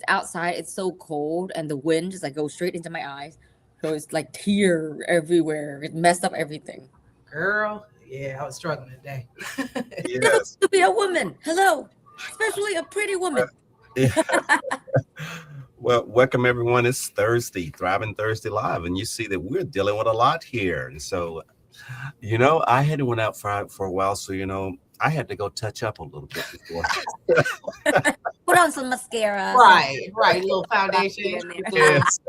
outside it's so cold and the wind just like goes straight into my eyes. So it's like tear everywhere. It messed up everything. Girl, yeah, I was struggling today. It's difficult Yes. to be a woman. Hello. Especially a pretty woman. Yeah. Well, welcome everyone. It's Thursday, Thriving Thursday Live, and you see that we're dealing with a lot here. And so, I had went out for a while, so I had to go touch up a little bit before. Put on some mascara, some Right, right. Little foundation, in there. Yes,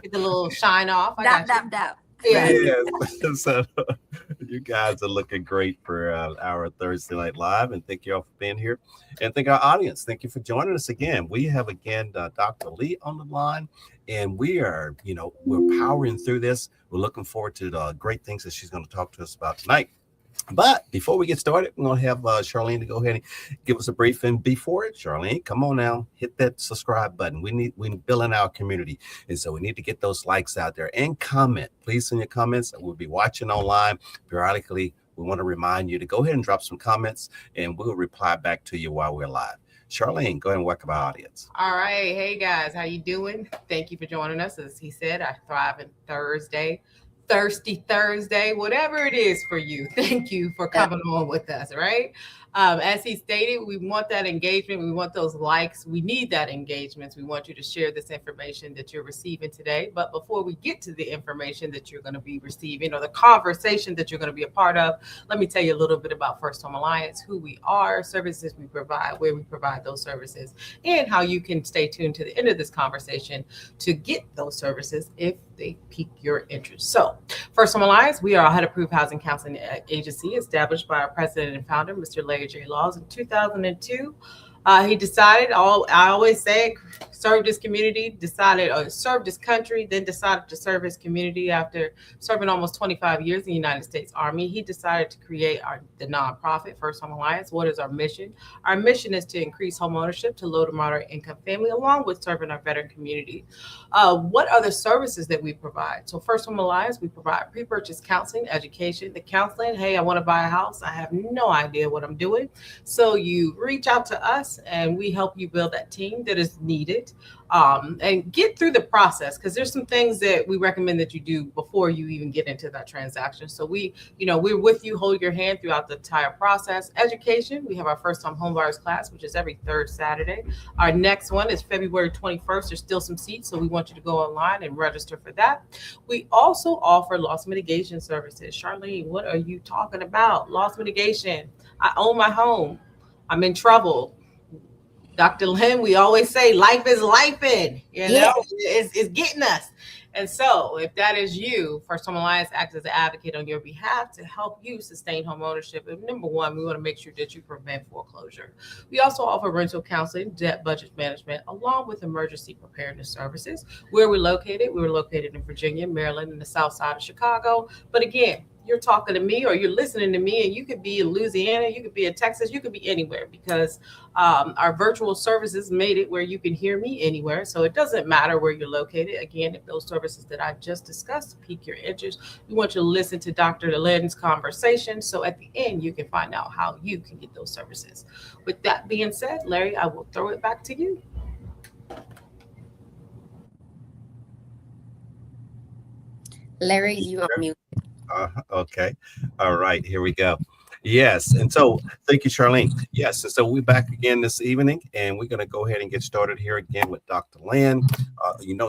get the little shine off. I Dap, got you. dap, dap. Yeah. yes. So you guys are looking great for our Thursday Night Live, and thank you all for being here, and thank our audience. Thank you for joining us again. We have again Dr. Lee on the line, and we are, we're powering through this. We're looking forward to the great things that she's going to talk to us about tonight. But before we get started, we're going to have Charlene to go ahead and give us a brief. And before it, Charlene, come on now, hit that subscribe button. We're building our community. And so we need to get those likes out there and comment. Please send your comments. We'll be watching online periodically. We want to remind you to go ahead and drop some comments, and we'll reply back to you while we're live. Charlene, go ahead and welcome our audience. All right. Hey guys, how you doing? Thank you for joining us. As he said, I thrive in Thursday. Thirsty Thursday, whatever it is for you. Thank you for coming on with us, right? As he stated, we want that engagement. We want those likes. We need that engagement. We want you to share this information that you're receiving today. But before we get to the information that you're going to be receiving or the conversation that you're going to be a part of, let me tell you a little bit about First Home Alliance, who we are, services we provide, where we provide those services, and how you can stay tuned to the end of this conversation to get those services if they pique your interest. So, First Home Alliance, we are a HUD-approved housing counseling agency established by our president and founder, Mr. Larry J. Laws, in 2002. He decided, I always say, served his community, served his country, then decided to serve his community after serving almost 25 years in the United States Army. He decided to create the nonprofit First Home Alliance. What is our mission? Our mission is to increase home ownership to low to moderate income family, along with serving our veteran community. What are the services that we provide? So First Home Alliance, we provide pre-purchase counseling, education, the counseling. Hey, I want to buy a house. I have no idea what I'm doing. So you reach out to us and we help you build that team that is needed and get through the process, because there's some things that we recommend that you do before you even get into that transaction. So we're with you, hold your hand throughout the entire process. Education, we have our first time homebuyers class, which is every third Saturday. Our next one is February 21st. There's still some seats, so we want you to go online and register for that. We also offer loss mitigation services. Charlene, what are you talking about? Loss mitigation. I own my home. I'm in trouble. Dr. Lynn, we always say life is lifing, it's getting us. And so if that is you, First Home Alliance acts as an advocate on your behalf to help you sustain home ownership. And number one, we want to make sure that you prevent foreclosure. We also offer rental counseling, debt budget management, along with emergency preparedness services. Where we're located, in Virginia, Maryland, and the south side of Chicago. But again, you're talking to me or you're listening to me, and you could be in Louisiana, you could be in Texas, you could be anywhere, because our virtual services made it where you can hear me anywhere. So it doesn't matter where you're located. Again, if those services that I just discussed pique your interest, we want you to listen to Dr. Lynn's conversation. So at the end, you can find out how you can get those services. With that being said, Larry, I will throw it back to you. Larry, you are mute. Okay. All right. Here we go. Yes. And so thank you, Charlene. Yes. And so we're back again this evening, and we're going to go ahead and get started here again with Dr. Lynn.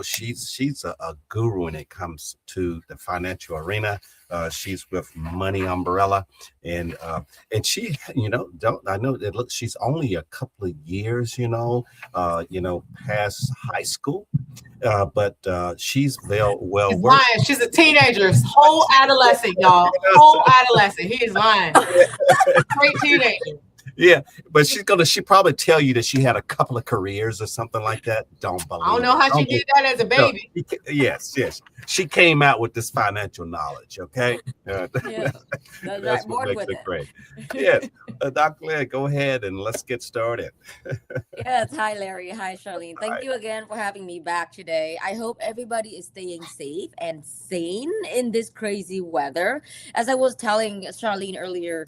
She's a guru when it comes to the financial arena. She's with Money Umbrella, and she, I know that she's only a couple of years, past high school, but she's well He's lying. She's a teenager, whole adolescent, y'all, whole adolescent. He is lying. Great teenager. Yeah, but she probably tell you that she had a couple of careers or something like that. Don't believe. I don't know how she did that as a baby. No, yes. She came out with this financial knowledge. Okay. That's what makes it great. Yes, Dr. Lynn, go ahead and let's get started. Yes. Hi, Larry. Hi, Charlene. Thank you again for having me back today. I hope everybody is staying safe and sane in this crazy weather. As I was telling Charlene earlier,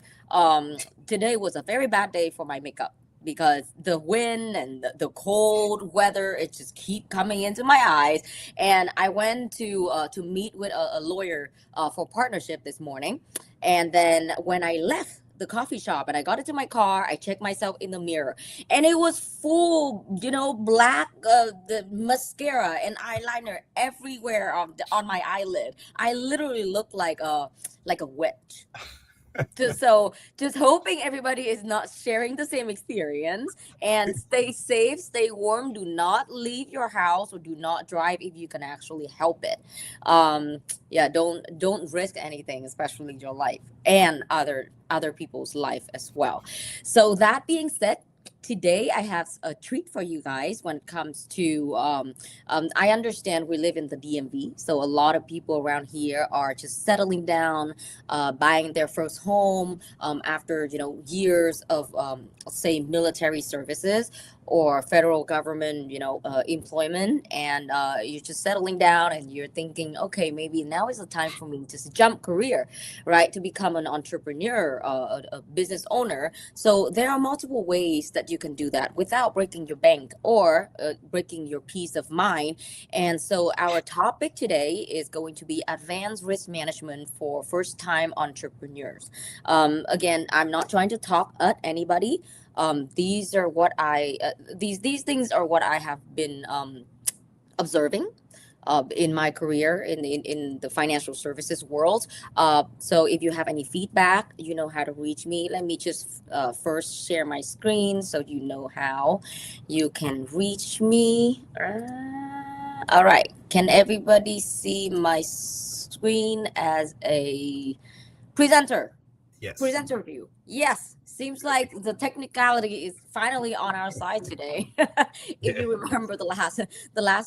today was a very bad day for my makeup because the wind and the cold weather, it just keep coming into my eyes. And I went to meet with a lawyer for partnership this morning. And then when I left the coffee shop and I got into my car, I checked myself in the mirror, and it was full, black, the mascara and eyeliner everywhere on my eyelid. I literally looked like a witch. So just hoping everybody is not sharing the same experience, and stay safe, stay warm, do not leave your house or do not drive if you can actually help it. Yeah, don't risk anything, especially your life and other people's life as well. So that being said, today I have a treat for you guys when it comes to I understand we live in the DMV, so a lot of people around here are just settling down, buying their first home after years of say military services or federal government employment, and you're just settling down and you're thinking, okay, maybe now is the time for me to jump career, right, to become an entrepreneur, a business owner. So there are multiple ways that you can do that without breaking your bank or breaking your peace of mind. And so our topic today is going to be advanced risk management for first-time entrepreneurs. Again, I'm not trying to talk at anybody. These are what these things are what I have been observing in my career in the financial services world. So if you have any feedback, you know how to reach me. Let me just first share my screen so you know how you can reach me. All right. Can everybody see my screen as a presenter? Yes. Presenter view. Yes. Seems like the technicality is finally on our side today. If you remember the last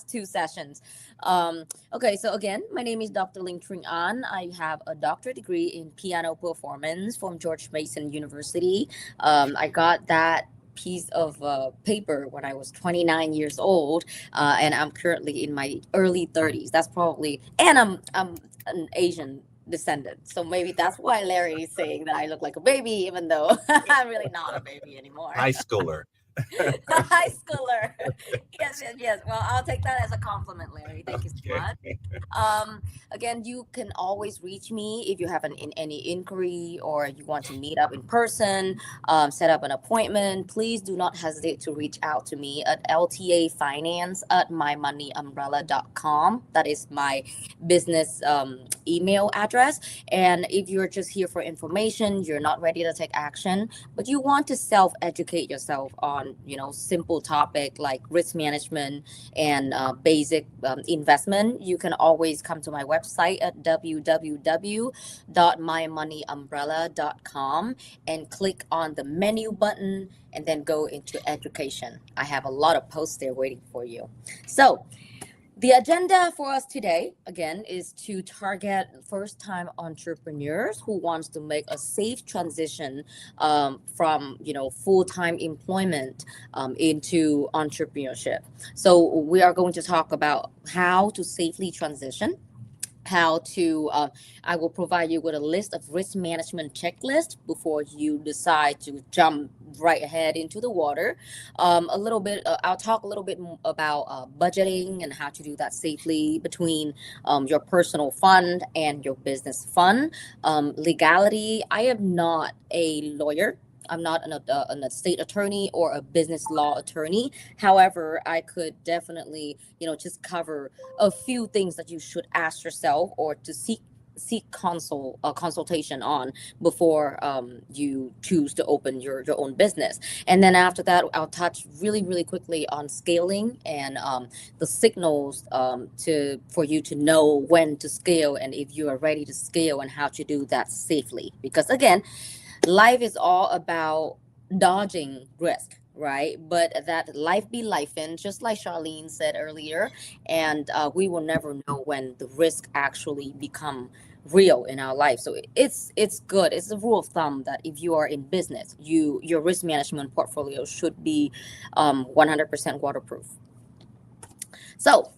two sessions. Okay, so again, my name is Dr. Ling Tring An. I have a doctorate degree in piano performance from George Mason University. I got that piece of paper when I was 29 years old, and I'm currently in my early 30s. That's probably, and I'm an Asian descendant, so maybe that's why Larry is saying that I look like a baby, even though I'm really not a baby anymore. High schooler. High schooler. Yes. Well, I'll take that as a compliment, Larry. Thank you so much. Again, you can always reach me if you have any inquiry or you want to meet up in person, set up an appointment. Please do not hesitate to reach out to me at ltafinance@mymoneyumbrella.com. That is my business email address. And if you're just here for information, you're not ready to take action, but you want to self-educate yourself on simple topic like risk management and basic investment, you can always come to my website at www.mymoneyumbrella.com and click on the menu button and then go into education. I have a lot of posts there waiting for you. So the agenda for us today, again, is to target first-time entrepreneurs who wants to make a safe transition from, full-time employment into entrepreneurship. So we are going to talk about how to safely transition, how to I will provide you with a list of risk management checklist before you decide to jump right ahead into the water. A little bit I'll talk a little bit about budgeting and how to do that safely between your personal fund and your business fund. Legality, I am not a lawyer. I'm not an estate attorney or a business law attorney. However, I could definitely, just cover a few things that you should ask yourself or to seek consultation on before you choose to open your own business. And then after that, I'll touch really, really quickly on scaling and the signals for you to know when to scale and if you are ready to scale and how to do that safely. Because again, life is all about dodging risk, right? But that life be life, and just like Charlene said earlier, and we will never know when the risk actually become real in our life. So it's good. It's a rule of thumb that if you are in business, your risk management portfolio should be 100% waterproof. So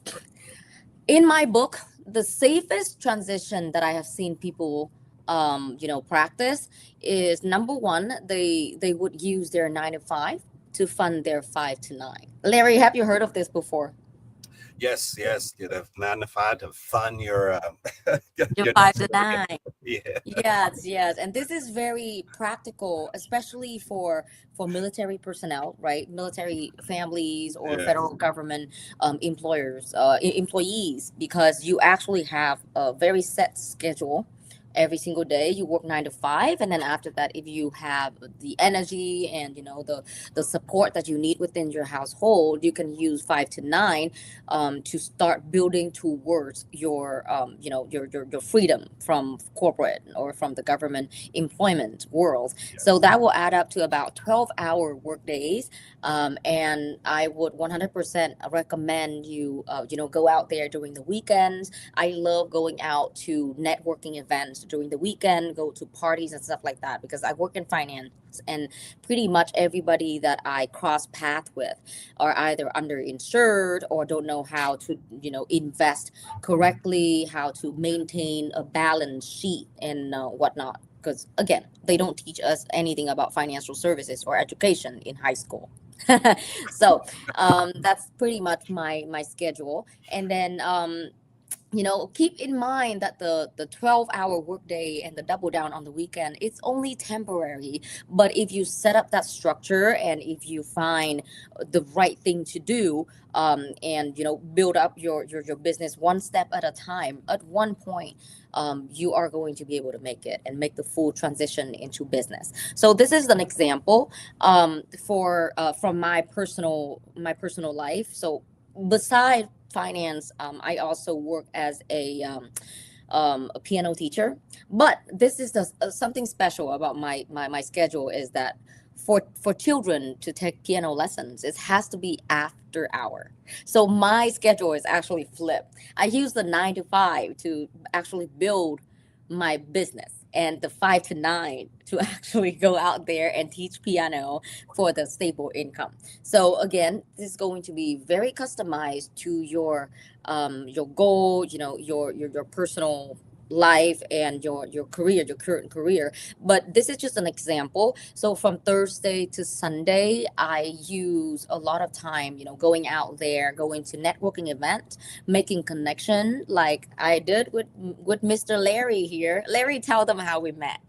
in my book, the safest transition that I have seen people practice is, number one, they would use their 9 to 5 to fund their 5 to 9. Larry, have you heard of this before? Yes, yes. Get a 9 to 5 to fund your Your your five next to career. nine. Yeah. Yes, yes, and this is very practical, especially for military personnel, right? Military families or Yes. federal government employers, employees, because you actually have a very set schedule. Every single day you work 9 to 5, and then after that, if you have the energy and the support that you need within your household, you can use 5 to 9 to start building towards your your freedom from corporate or from the government employment world. So Yes. that will add up to about 12-hour work days. And I would 100% recommend you go out there during the weekends. I love going out to networking events during the weekend, go to parties and stuff like that, because I work in finance, and pretty much everybody that I cross path with are either underinsured or don't know how to invest correctly, how to maintain a balance sheet and whatnot. Because again, they don't teach us anything about financial services or education in high school. So that's pretty much my schedule. And then keep in mind that the 12-hour workday and the double down on the weekend, it's only temporary. But if you set up that structure and if you find the right thing to do, and build up your business one step at a time, at one point you are going to be able to make it and make the full transition into business. So this is an example for from my personal life. So beside finance, I also work as a piano teacher. But this is something special about my schedule, is that for children to take piano lessons, it has to be after hour. So my schedule is actually flipped. I use the 9 to 5 to actually build my business, and the 5 to 9 to actually go out there and teach piano for the stable income. So again, this is going to be very customized to your goal, your personal life and your career, your current career. But this is just an example. So from Thursday to Sunday, I use a lot of time, going out there, going to networking events, making connection, like I did with Mr. Larry here. Larry, tell them how we met.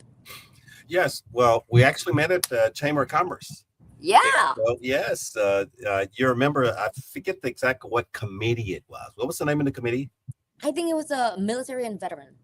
Yes. Well, we actually met at the Chamber of Commerce. Yeah, Well, yes. You remember? I forget the exact what committee it was. What was the name of the committee? I think it was a military and veteran.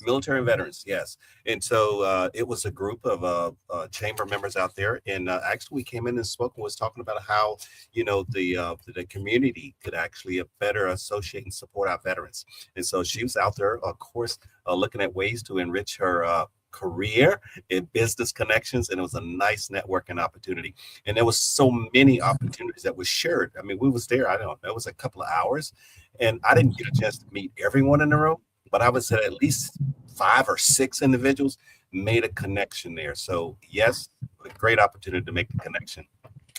Military and veterans, yes. And so it was a group of chamber members out there, and actually we came in and spoke and was talking about how the community could actually better associate and support our veterans. And so she was out there, of course, looking at ways to enrich her career and business connections, and it was a nice networking opportunity. And there was so many opportunities that were shared. I mean, we was there, I don't know, it was a couple of hours, and I didn't get a chance to meet everyone in the room, but I would say at least 5 or 6 individuals made a connection there. So yes, a great opportunity to make the connection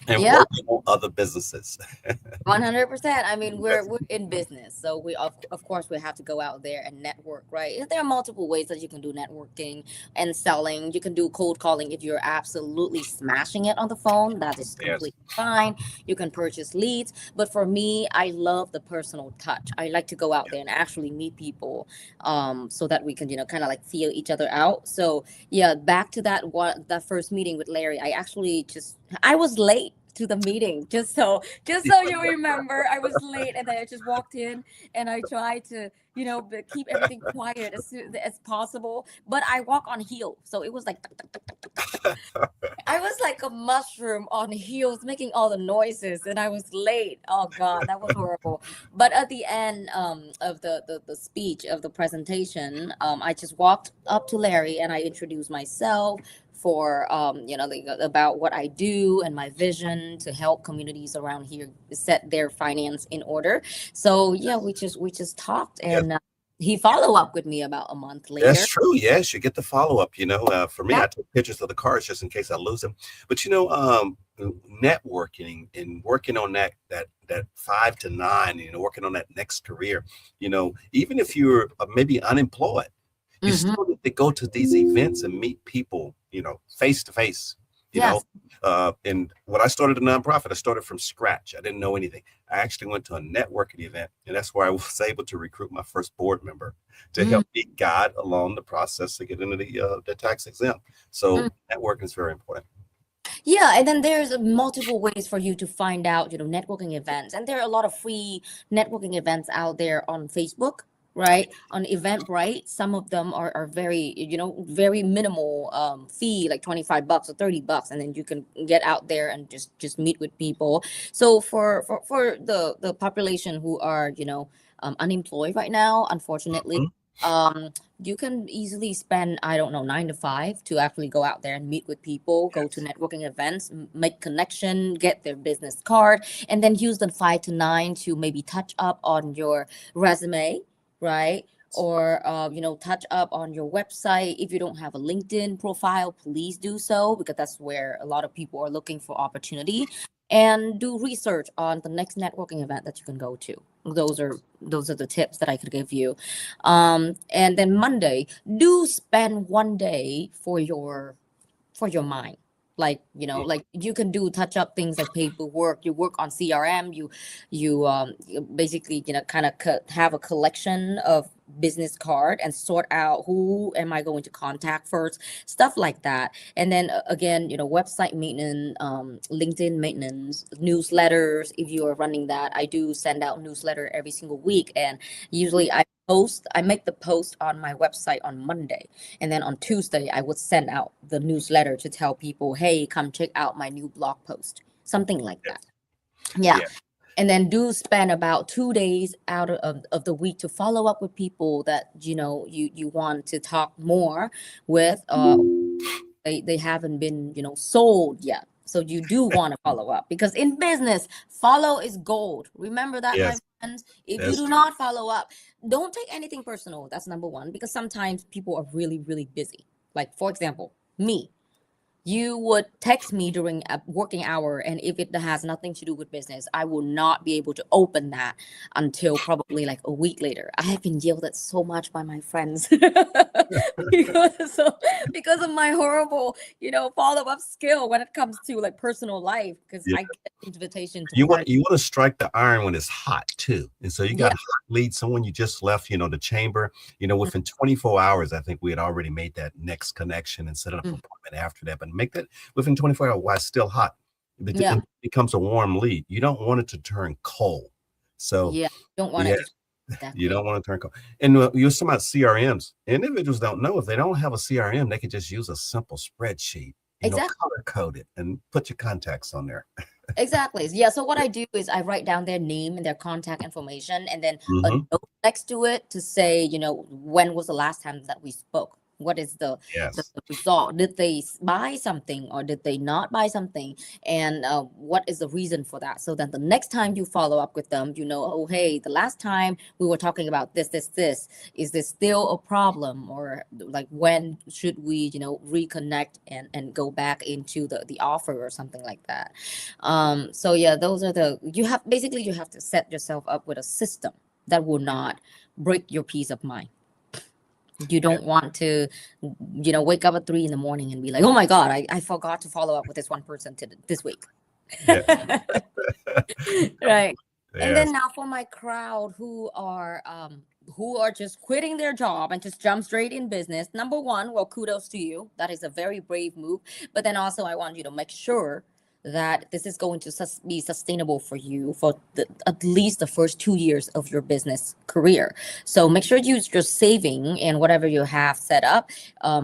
and Yeah. working on other businesses. 100%. I mean, we're in business, so we of course we have to go out there and network, right? There are multiple ways that you can do networking and selling. You can do cold calling if you're absolutely smashing it on the phone. That is Yes. completely fine. You can purchase leads, but for me, I love the personal touch. I like to go out there and actually meet people, so that we can kind of like feel each other out. So yeah, back to that first meeting with Larry. I was late to the meeting, just so you remember. I was late, and then I just walked in, and I tried to keep everything quiet as soon as possible, but I walk on heels, so it was like tuk, tuk, tuk, tuk, tuk, tuk. I was like a mushroom on heels making all the noises, and I was late. Oh god, that was horrible. But at the end of the speech of the presentation, I just walked up to Larry and I introduced myself for about what I do and my vision to help communities around here set their finance in order. So yeah, we just talked, Yes. and he followed up with me about a month later. That's true. Yes, you get the follow up. For me, Yeah. I take pictures of the cars just in case I lose them. But networking and working on that 5 to 9, working on that next career. Even if you're maybe unemployed, you Mhm. still need to go to these events and meet people, face to face. You Yes. know, and when I started a nonprofit, I started from scratch. I didn't know anything. I actually went to a networking event, and that's where I was able to recruit my first board member to Mm, help me guide along the process to get into the tax exempt. mm. So networking is very important. Yeah, and then there's multiple ways for you to find out, networking events. And there are a lot of free networking events out there on Facebook, right? On Eventbrite. Some of them are very, very minimal fee, like $25 or $30, and then you can get out there and just meet with people. So for the population who are, unemployed right now, unfortunately, Mhm. um you can easily spend, I don't know, 9 to 5 to actually go out there and meet with people, go to Yes. networking events, make connection, get their business card, and then use the 5 to 9 to maybe touch up on your resume, right? Or touch up on your website. If you don't have a LinkedIn profile, please do so, because that's where a lot of people are looking for opportunity. And do research on the next networking event that you can go to. Those are the tips that I could give you. And then Monday, do spend one day for your mind. Like, Mm. like you can do touch up things like paperwork. You work on CRM. You basically, kind of have a collection of business card and sort out who am I going to contact first, stuff like that. And then again, website maintenance, LinkedIn maintenance, newsletters. If you are running that, I do send out newsletter every single week, and usually I make the post on my website on Monday, and then on Tuesday, I would send out the newsletter to tell people, hey, come check out my new blog post, something like that. Yes. Yeah. Yeah. And then do spend about 2 days out of the week to follow up with people that, you want to talk more with. They haven't been, sold yet. So you do want to follow up, because in business, follow is gold. Remember that, my Yes. friends. If you That's do true. not follow up, don't take anything personal. That's number one, because sometimes people are really, really busy. Like, for example, me. You would text me during a working hour, and if it has nothing to do with business, I will not be able to open that until probably like a week later. I have been yelled at so much by my friends because of my horrible, follow-up skill when it comes to like personal life, because Yeah. I get invitation to You party. want to strike the iron when it's hot too. And so you Yeah. got hot leads, someone you just left, the chamber, within 24 hours, I think we had already made that next connection and set up an Mm. appointment after that. But make that within 24 hours while it's still hot. Yeah. It becomes a warm lead. You don't want it to turn cold. So Yeah. Don't want yeah, it to that you quick. don't want to turn cold. And you're talking about CRMs. Individuals don't know, if they don't have a CRM, they could just use a simple spreadsheet, Exactly. color code it and put your contacts on there. Exactly. Yeah. So what I do is I write down their name and their contact information, and then a Hmm. note next to it to say, when was the last time that we spoke? What is the Yes. result? Did they buy something or did they not buy something? And what is the reason for that? So that the next time you follow up with them, oh, hey, the last time we were talking about this, is this still a problem? Or like, when should we, reconnect and go back into the offer or something like that? So yeah, those are you have to set yourself up with a system that will not break your peace of mind. You don't want to, wake up at 3 in the morning and be like, oh my God, I forgot to follow up with this one person this week. Yeah. Right. And Yes. then now for my crowd who are just quitting their job and just jump straight in business. Number one, well, kudos to you. That is a very brave move. But then also I want you to make sure that this is going to be sustainable for you for at least the first 2 years of your business career. So make sure your saving and whatever you have set up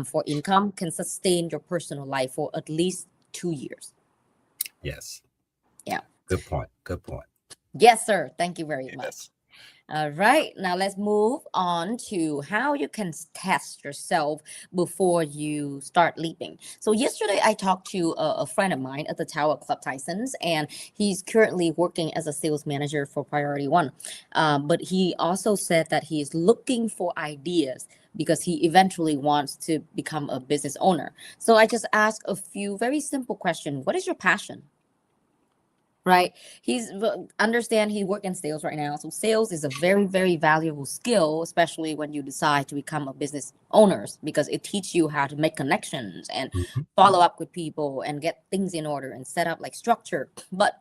for income can sustain your personal life for at least 2 years. Yes. Yeah. Good point. Good point. Yes, sir. Thank you very much. Yes. All right, now let's move on to how you can test yourself before you start leaping. So yesterday I talked to a friend of mine at the Tower Club Tysons, and he's currently working as a sales manager for Priority One. But he also said that he is looking for ideas because he eventually wants to become a business owner. So I just asked a few very simple questions. What is your passion? right? Understand he work in sales right now. So sales is a very, very valuable skill, especially when you decide to become a business owners, because it teaches you how to make connections and Mhm. follow up with people and get things in order and set up like structure. But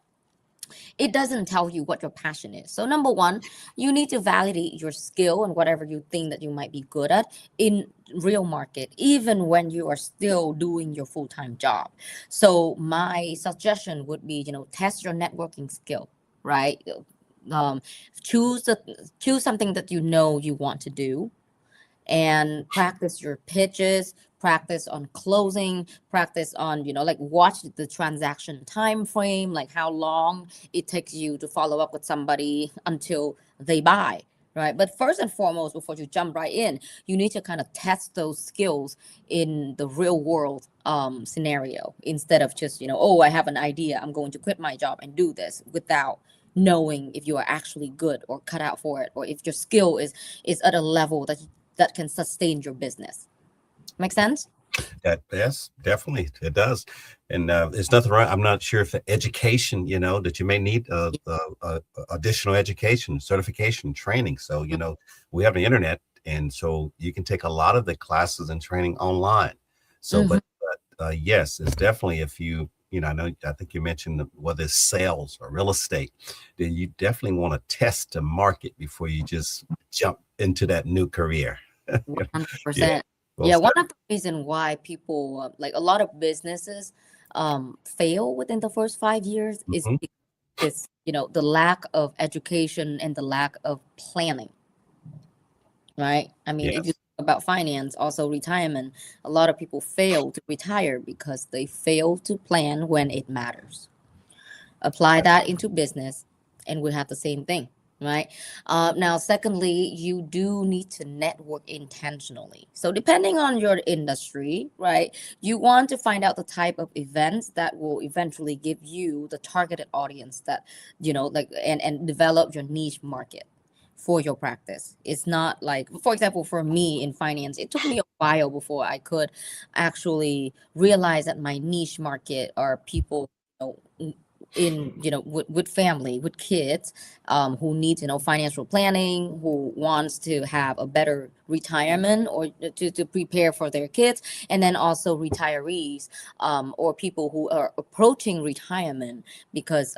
it doesn't tell you what your passion is. So number one, you need to validate your skill and whatever you think that you might be good at in real market, even when you are still doing your full-time job. So my suggestion would be, test your networking skill, right? Um, choose something that you want to do, and practice your pitches, practice on closing, practice on, like watch the transaction time frame, like how long it takes you to follow up with somebody until they buy, right? But first and foremost, before you jump right in, you need to kind of test those skills in the real world scenario, instead of just, oh, I have an idea, I'm going to quit my job and do this, without knowing if you are actually good or cut out for it, or if your skill is at a level that can sustain your business. Make sense? That yes, definitely it does, and there's nothing wrong. I'm not sure if the education, that you may need additional education, certification, training. So we have the internet, and so you can take a lot of the classes and training online. So, Mhm. but yes, it's definitely if you. I think you mentioned whether it's sales or real estate, then you definitely want to test the market before you just jump into that new career. Yeah, 100%. Yeah, most one of the reason why people like a lot of businesses fail within the first 5 years is definitely. because it's, the lack of education and the lack of planning, right? I mean, if you Yes. think about finance, also retirement, a lot of people fail to retire because they fail to plan when it matters. Apply that into business and we have the same thing, right? Now secondly, you do need to network intentionally. So depending on your industry, right, you want to find out the type of events that will eventually give you the targeted audience that, like, and develop your niche market for your practice. It's not like, for example, for me in finance, it took me a while before I could actually realize that my niche market are people, in, with family, with kids, who need, financial planning, who wants to have a better retirement, or to prepare for their kids, and then also retirees, or people who are approaching retirement, because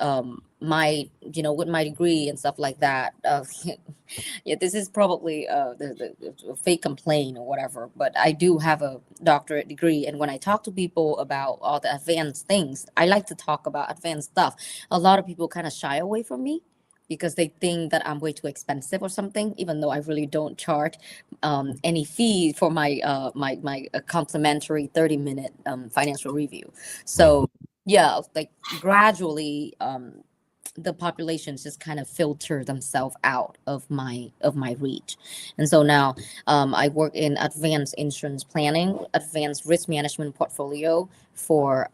my, with my degree and stuff like that, yeah, this is probably the fake complaint or whatever, but I do have a doctorate degree, and when I talk to people about all the advanced things, I like to talk about advanced stuff. A lot of people kind of shy away from me because they think that I'm way too expensive or something, even though I really don't charge any fee for my complimentary 30-minute financial review. So yeah, like gradually, the populations just kind of filter themselves out of my reach. And so now, I work in advanced insurance planning, advanced risk management portfolio for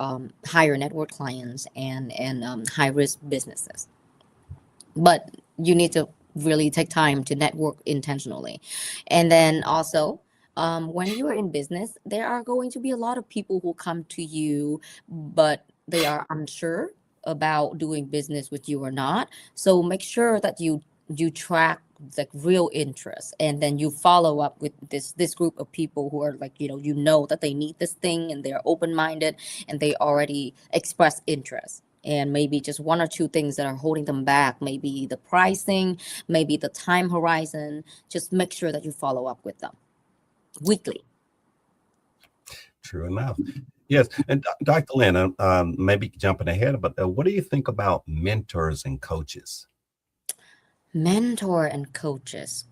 higher net worth clients and high risk businesses. But you need to really take time to network intentionally. And then also, when you are in business, there are going to be a lot of people who come to you, but they are unsure about doing business with you or not. So make sure that you track like real interest, and then you follow up with this group of people who are like, that they need this thing and they're open-minded and they already express interest, and maybe just one or two things that are holding them back, maybe the pricing, maybe the time horizon. Just make sure that you follow up with them weekly. True enough. Yes. And Dr. Lynn, maybe jumping ahead, but what do you think about mentors and coaches? Mentor and coaches,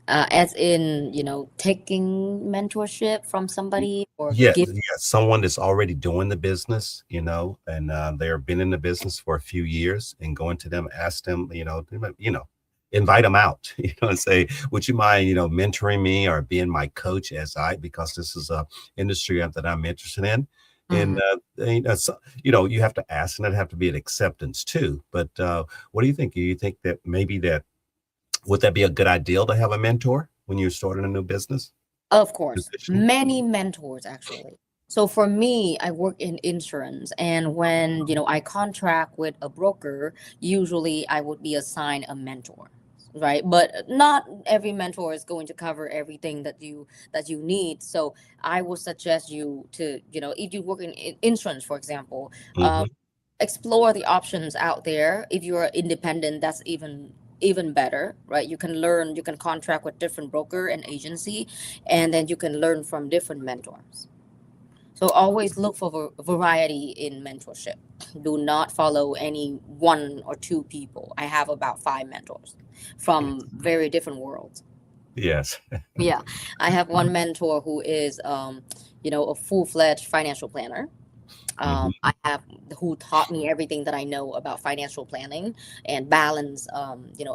as in, taking mentorship from somebody or Yes, give. yes. Someone that's already doing the business, and they've been in the business for a few years, and going to them, ask them, invite them out, and say, would you mind, mentoring me or being my coach because this is a industry that I'm interested in. And, Mhm. so, you have to ask, and it have to be an acceptance too. But what do you think? Do you think that maybe would that be a good idea to have a mentor when you're starting a new business Of course, position? many mentors actually. So for me, I work in insurance, and when I contract with a broker, usually I would be assigned a mentor, right? But not every mentor is going to cover everything that you need. So I would suggest you to, if you work in insurance, for example, Hmm. explore the options out there. If you're independent, that's even better, right? You can contract with different broker and agency, and then you can learn from different mentors. So always look for variety in mentorship. Do not follow any one or two people. I have about five mentors from very different worlds. Yes. Yeah, I have one mentor who is, a full-fledged financial planner. Hmm. I have who taught me everything that I know about financial planning and balance,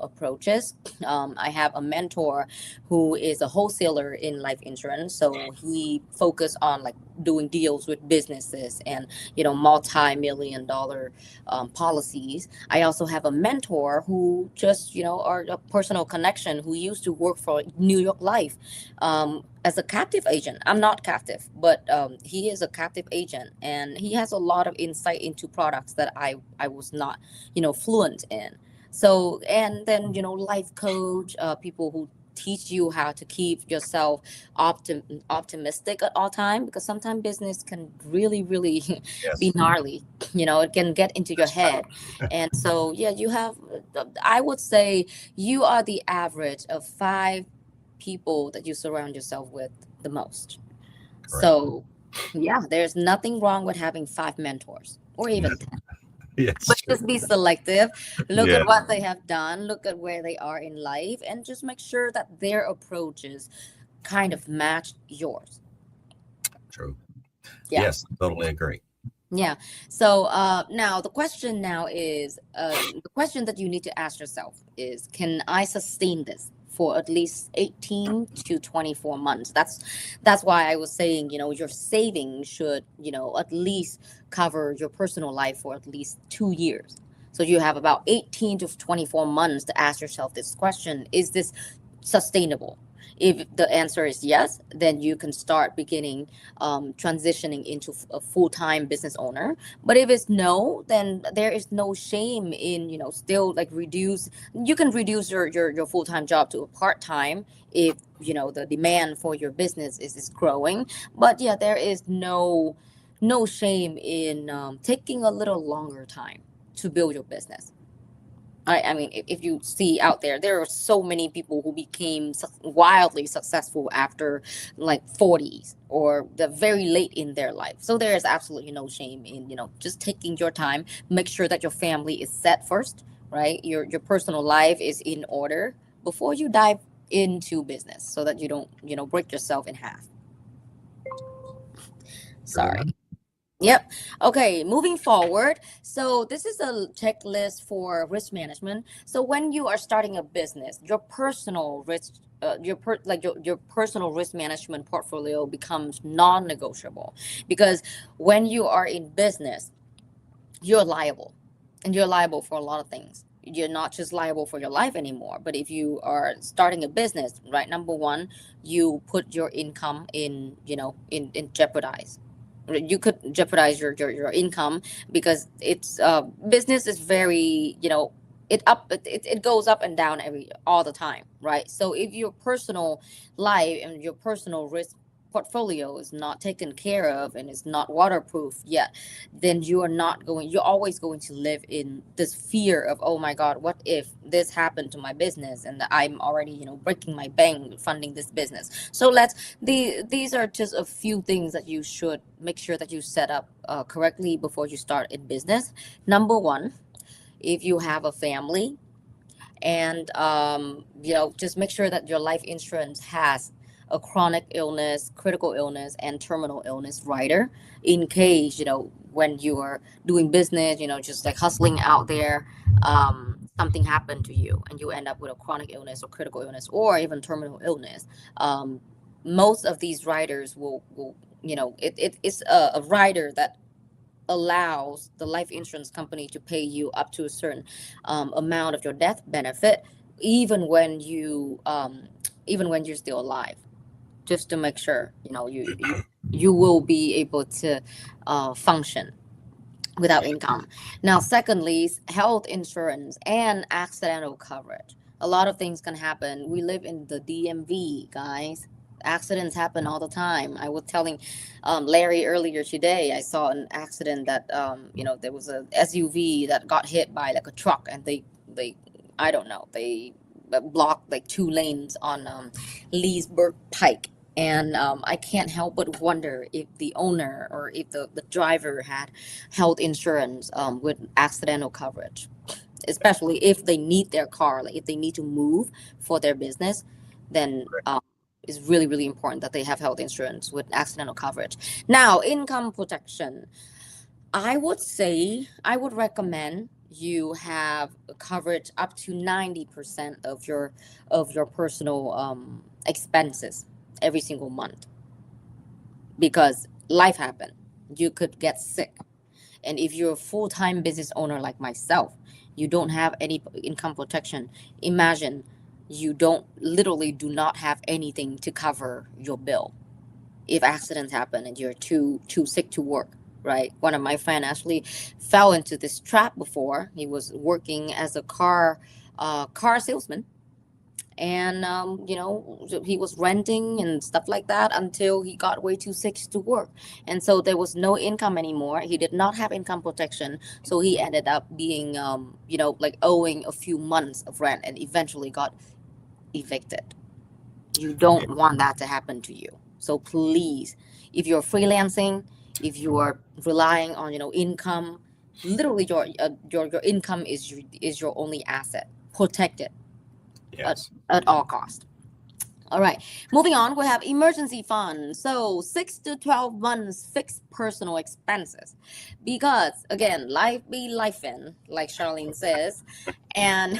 approaches. I have a mentor who is a wholesaler in life insurance, so he focused on like doing deals with businesses and multi-million dollar policies. I also have a mentor who just are a personal connection who used to work for New York Life as a captive agent. I'm not captive, but he is a captive agent, and he has a lot of insight into products that I was not, fluent in. So, and then life coach, people who teach you how to keep yourself optimistic at all time, because sometimes business can really be Yes. gnarly. It can get into your head, and so yeah, you have. I would say you are the average of five people that you surround yourself with the most. Correct. So, yeah, there's nothing wrong with having five mentors or even 10. Yes. But True. just be selective. Look Yeah. at what they have done, look at where they are in life, and just make sure that their approaches kind of match yours. True. Yeah. Yes. Totally agree. Yeah. So now the question that you need to ask yourself is, can I sustain this for at least 18 to 24 months? That's why I was saying, your savings should, at least cover your personal life for at least 2 years. So you have about 18 to 24 months to ask yourself this question: is this sustainable? If the answer is yes, then you can start beginning transitioning into a full-time business owner. But if it's no, then there is no shame in still like reduce. You can reduce your full-time job to a part-time if the demand for your business is growing. But yeah, there is no shame in taking a little longer time to build your business. I mean, if you see out there are so many people who became wildly successful after like 40s or the very late in their life. So there is absolutely no shame in, just taking your time. Make sure that your family is set first, right? Your personal life is in order before you dive into business, so that you don't, break yourself in half. True Sorry. enough. Yep. Okay, moving forward. So this is a checklist for risk management. So when you are starting a business, your personal risk your personal risk management portfolio becomes non-negotiable, because when you are in business, you're liable, and you're liable for a lot of things. You're not just liable for your life anymore, but if you are starting a business, right, number one, you put your income in, in jeopardize. You could jeopardize your income, because it's business is very, it goes up and down every all the time, right? So if your personal life and your personal risk portfolio is not taken care of and is not waterproof yet, then you're always going to live in this fear of, oh my god, what if this happened to my business, and that I'm already breaking my bank funding this business. So these are just a few things that you should make sure that you set up correctly before you start in business. Number one, if you have a family, and just make sure that your life insurance has a chronic illness, critical illness, and terminal illness rider, in case when you are doing business, just like hustling out there, something happened to you and you end up with a chronic illness or critical illness or even terminal illness. um, Most of these riders will it's a rider that allows the life insurance company to pay you up to a certain amount of your death benefit, even when you even when you're still alive. just to make sure, you will be able to function without income. Now, secondly, health insurance and accidental coverage. A lot of things can happen. We live in the DMV, guys. Accidents happen all the time. I was telling Larry earlier today, I saw an accident that there was a SUV that got hit by like a truck, and they I don't know, they blocked like 2 lanes on Leesburg Pike. And I can't help but wonder if the owner or if the driver had health insurance with accidental coverage, especially if they need their car, like if they need to move for their business, then it's really, really important that they have health insurance with accidental coverage. Now, income protection. I would recommend you have coverage up to 90% of your personal expenses every single month, because life happened. You could get sick. And if you're a full-time business owner like myself, you don't have any income protection. Imagine you literally do not have anything to cover your bill if accidents happen and you're too sick to work, right? One of my friends actually fell into this trap before. He was working as a car salesman, and he was renting and stuff like that until he got way too sick to work, and so there was no income anymore. He did not have income protection, so he ended up being like owing a few months of rent and eventually got evicted. You don't want that to happen to you. So please, if you're freelancing, if you are relying on income, literally your income is your only asset. Protect it. Yes. At all cost. All right, moving on, we have emergency fund. So 6 to 12 months fixed personal expenses, because again, life be lifing, like Charlene says, and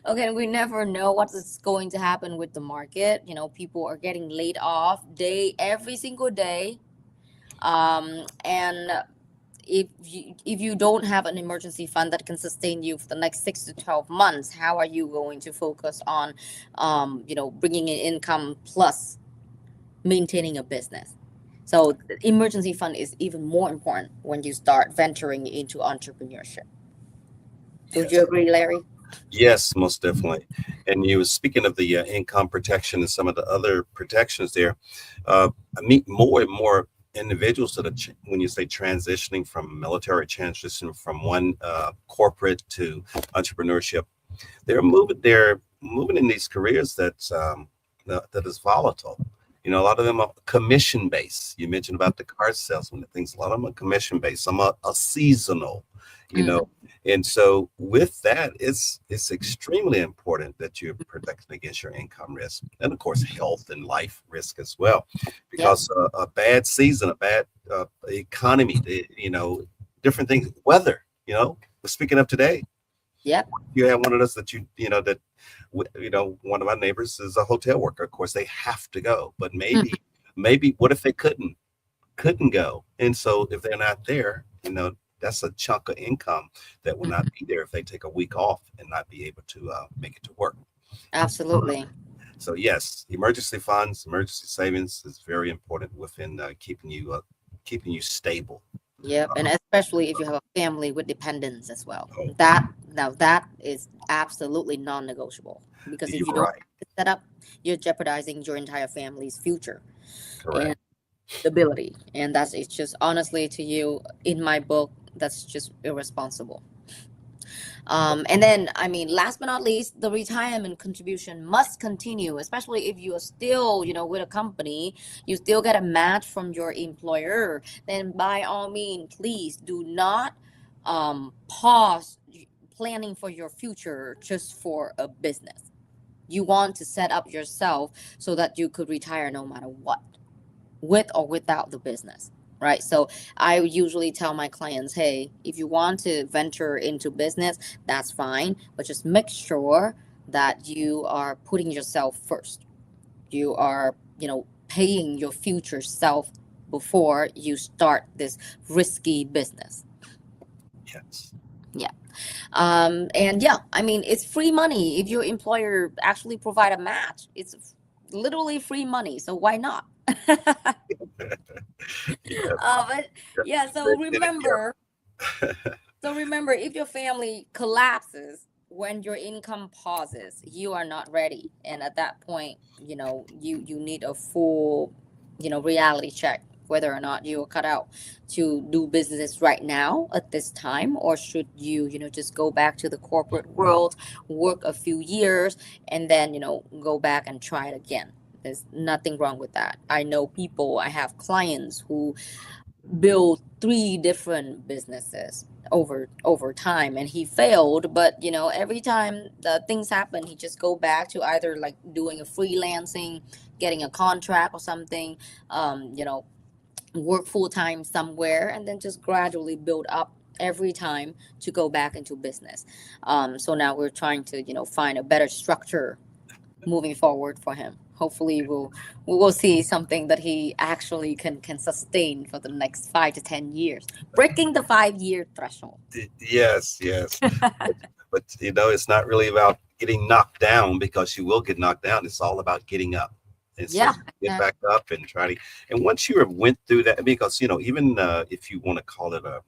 okay, we never know what is going to happen with the market. People are getting laid off every single day, and if you don't have an emergency fund that can sustain you for the next 6 to 12 months, how are you going to focus on bringing in income plus maintaining a business? So the emergency fund is even more important when you start venturing into entrepreneurship. Would you agree, Larry? Yes, most definitely. And you were speaking of the income protection and some of the other protections there. I meet more and more individuals that are, when you say transitioning from military, transition from one corporate to entrepreneurship, they're moving in these careers that is volatile. A lot of them are commission based. You mentioned about the car salesman and things. A lot of them are commission based. Some are seasonal. And so with that, it's extremely important that you're protecting against your income risk, and of course health and life risk as well, because a bad season, a bad economy, different things, weather, we're speaking of today. Yeah, you have one of those that one of my neighbors is a hotel worker. Of course they have to go, but maybe what if they couldn't go? And so if they're not there, that's a chunk of income that will not be there if they take a week off and not be able to make it to work. Absolutely. So yes, emergency funds, emergency savings is very important within keeping you stable. Yep, and especially if you have a family with dependents as well. That is absolutely non-negotiable, because if you don't have it set up, you're jeopardizing your entire family's future. Correct. And stability, and it's just, honestly, to you, in my book, that's just irresponsible. And then, last but not least, the retirement contribution must continue, especially if you are still, with a company, you still get a match from your employer. Then by all means, please do not pause planning for your future just for a business. You want to set up yourself so that you could retire no matter what, with or without the business, right? So I usually tell my clients, hey, if you want to venture into business, that's fine, but just make sure that you are putting yourself first. You are, paying your future self before you start this risky business. Yes. Yeah. And it's free money if your employer actually provide a match. literally free money. So why not? Yeah, But yeah. yeah, so Did it, remember, if your family collapses when your income pauses, you are not ready. And at that point, you need a full, reality check whether or not you are cut out to do business right now at this time, or should you, just go back to the corporate world, work a few years, and then, go back and try it again. There's nothing wrong with that. I know people, I have clients who build three different businesses over time, and he failed, but every time the things happen, he just go back to either like doing a freelancing, getting a contract or something, work full time somewhere, and then just gradually build up every time to go back into business. So now we're trying to find a better structure moving forward for him. Hopefully, we will see something that he actually can sustain for the next 5 to 10 years, breaking the 5 year threshold. Yes, yes. But it's not really about getting knocked down, because you will get knocked down. It's all about getting up. And so Yeah, get back up and try to. And once you have went through that, because even if you want to call it a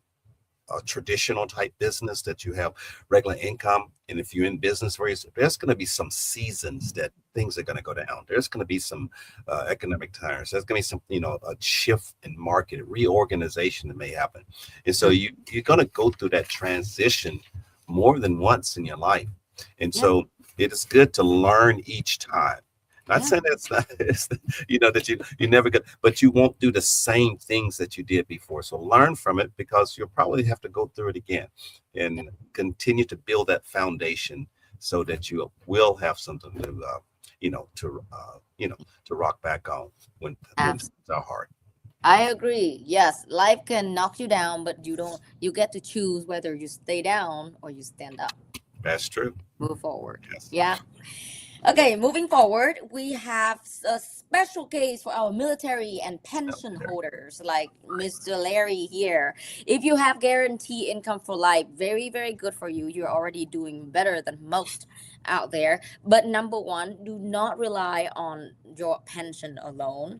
traditional type business that you have regular income, and if you're in business where there's going to be some seasons that things are going to go down. There's going to be some economic tires. There's going to be some a shift in market reorganization that may happen, and so you're going to go through that transition more than once in your life. And yeah, so it is good to learn each time. Not yeah, saying that's not, that you never get, but you won't do the same things that you did before. So learn from it, because you'll probably have to go through it again and continue to build that foundation so that you will have something to, to rock back on when absolutely. things are hard. I agree. Yes, life can knock you down, but you get to choose whether you stay down or you stand up, That's true. move forward. Yes. Yeah. Okay, moving forward, we have a special case for our military and pension Okay. holders, like Mr. Larry here. If you have guaranteed income for life, very, very good for you. You're already doing better than most out there. But number one, do not rely on your pension alone.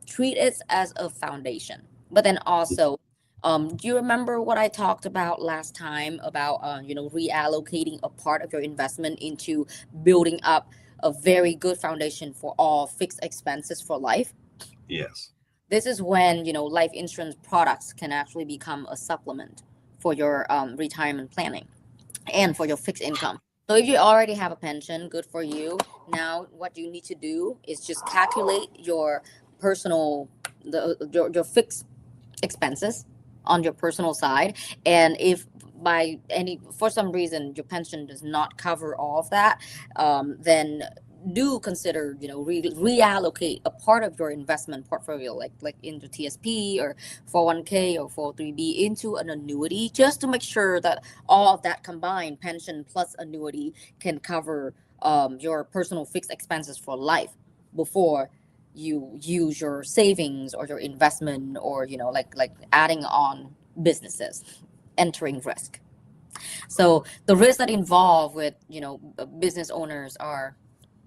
Treat it as a foundation. But then also, do you remember what I talked about last time about reallocating a part of your investment into building up a very good foundation for all fixed expenses for life? Yes. This is when life insurance products can actually become a supplement for your retirement planning and for your fixed income. So if you already have a pension, good for you. Now what you need to do is just calculate your personal your fixed expenses on your personal side, and if by any for some reason your pension does not cover all of that, then do consider reallocate a part of your investment portfolio, like into TSP or 401k or 403b, into an annuity, just to make sure that all of that combined pension plus annuity can cover your personal fixed expenses for life before you use your savings or your investment, or like adding on businesses, entering risk. So the risks that involve with business owners are,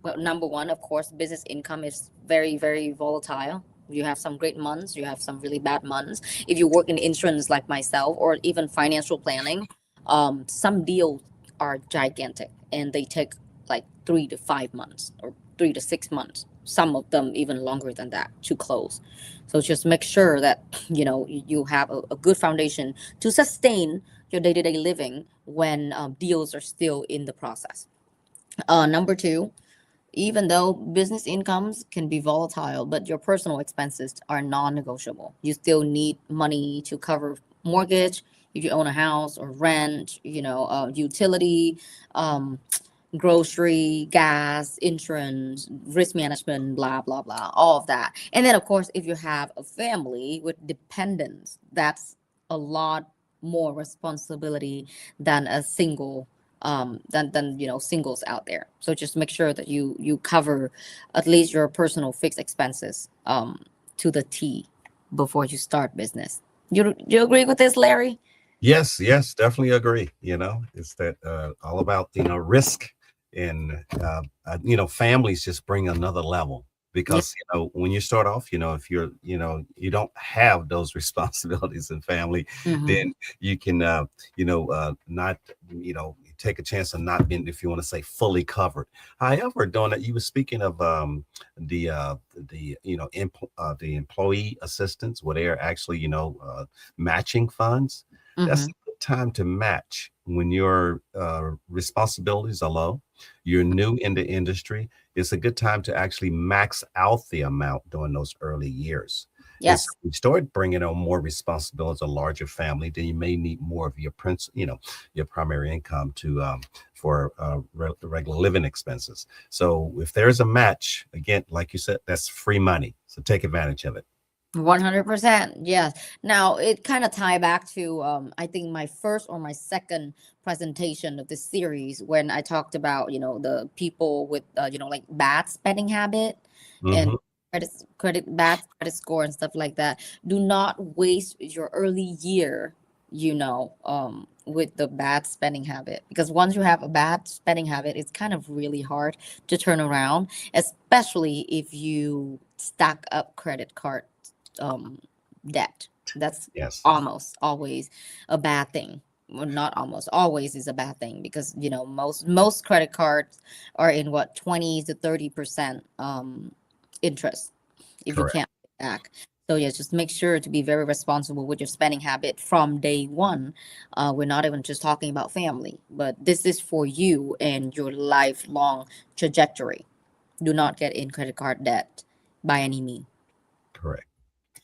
well, number one, of course, business income is very, very volatile. You have some great months, you have some really bad months. If you work in insurance like myself, or even financial planning, some deals are gigantic and they take like 3 to 5 months or 3 to 6 months. Some of them even longer than that to close. So just make sure that you have a good foundation to sustain your day-to-day living when deals are still in the process. Number two, even though business incomes can be volatile, but your personal expenses are non-negotiable. You still need money to cover mortgage if you own a house, or rent, utility, um, grocery, gas, insurance, risk management, blah, blah, blah, all of that. And then, of course, if you have a family with dependents, that's a lot more responsibility than a single than singles out there. So just make sure that you cover at least your personal fixed expenses to the T before you start business. You agree with this, Larry? Yes, yes, definitely agree. It's that all about risk and families just bring another level because when you start off, if you're you don't have those responsibilities in family, Mhm. then you can not take a chance of not being, if you want to say, fully covered. However, Donna, you were speaking of the employee assistance where they're actually matching funds. That's a Mhm. good time to match when your responsibilities are low, you're new in the industry. It's a good time to actually max out the amount during those early years. And so Yes. you start bringing on more responsibilities, a larger family, then you may need more of your your primary income to for regular living expenses. So if there's a match, again, like you said, that's free money. So take advantage of it. 100%. Yes. Now it kind of tie back to I think my first or my second presentation of this series when I talked about, the people with like bad spending habit and Hmm. bad credit score and stuff like that. Do not waste your early year, with the bad spending habit, because once you have a bad spending habit, it's kind of really hard to turn around, especially if you stack up credit card um, debt. That's Yes, almost always a bad thing. Well, not almost always is a bad thing, because most credit cards are in what 20 to 30% interest if you correct. can't pay it back. So yeah, just make sure to be very responsible with your spending habit from day one. We're not even just talking about family, but this is for you and your lifelong trajectory. Do not get in credit card debt by any means. Correct.